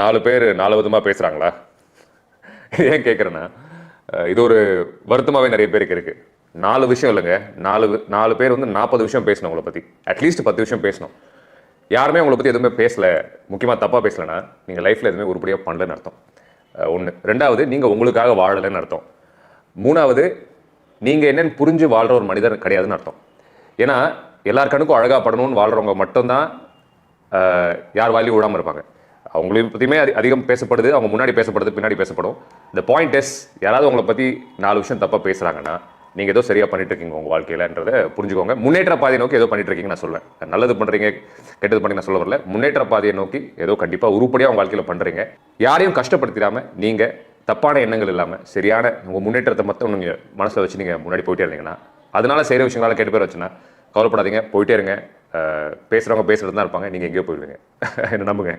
4 பேர் 4 விதமாக பேசுகிறாங்களா? ஏன் கேட்குறேன்னா, இது ஒரு வருத்தமாகவே நிறைய பேருக்கு இருக்குது. 4 விஷயம் இல்லைங்க, 4 பேர் வந்து 40 விஷயம் பேசணும் உங்களை பற்றி. அட்லீஸ்ட் 10 விஷயம் பேசணும். யாருமே உங்களை பற்றி எதுவுமே பேசலை, முக்கியமாக தப்பாக பேசலைன்னா நீங்கள் லைஃப்பில் எதுவுமே உருப்படியாக பண்ணலன்னு அர்த்தம். 1. 2வது, நீங்கள் உங்களுக்காக வாழலைன்னு அர்த்தம். 3வது, நீங்கள் என்னென்னு புரிஞ்சு வாழ்கிற ஒரு மனிதர் கிடையாதுன்னு அர்த்தம். ஏன்னா எல்லார் கண்ணுக்கும் அழகாக படணும்னு வாழ்கிறவங்க மட்டும்தான் யார் வாயிலையும் விடாமல் இருப்பாங்க. அவங்களையும் பற்றியுமே அதிகம் பேசப்படுது, அவங்க முன்னாடி பேசப்படுது, பின்னாடி பேசப்படும். இந்த பாயிண்ட் இஸ், யாராவது உங்களை பற்றி 4 விஷயம் தப்பாக பேசுகிறாங்கன்னா நீங்கள் ஏதோ சரியாக பண்ணிட்டு இருக்கீங்க உங்கள் வாழ்க்கையிலன்றதை புரிஞ்சுக்கோங்க. முன்னேற்ற பாதையை நோக்கி ஏதோ பண்ணிட்டு இருக்கீங்கன்னு நான் சொல்லுவேன். நல்லது பண்ணுறீங்க, கெட்டது பண்ணி நான் சொல்ல வரல. முன்னேற்ற பாதையை நோக்கி ஏதோ கண்டிப்பாக உருப்படியாக உங்கள் வாழ்க்கையில் பண்ணுறீங்க. யாரையும் கஷ்டப்படுத்திடாமல், நீங்கள் தப்பான எண்ணங்கள் இல்லாமல் சரியான உங்கள் முன்னேற்றத்தை மட்டும் நீங்கள் மனசில் வச்சு நீங்கள் முன்னாடி போயிட்டே இருந்தீங்கன்னா, அதனால செய்கிற விஷயங்களால் கெட்டு பேர் வச்சுன்னா கவலைப்படாதீங்க, போயிட்டே இருங்க. பேசுகிறவங்க பேசுகிறது தான் இருப்பாங்க, நீங்கள் எங்கேயோ போயிடுவீங்க. என்ன நம்புங்க.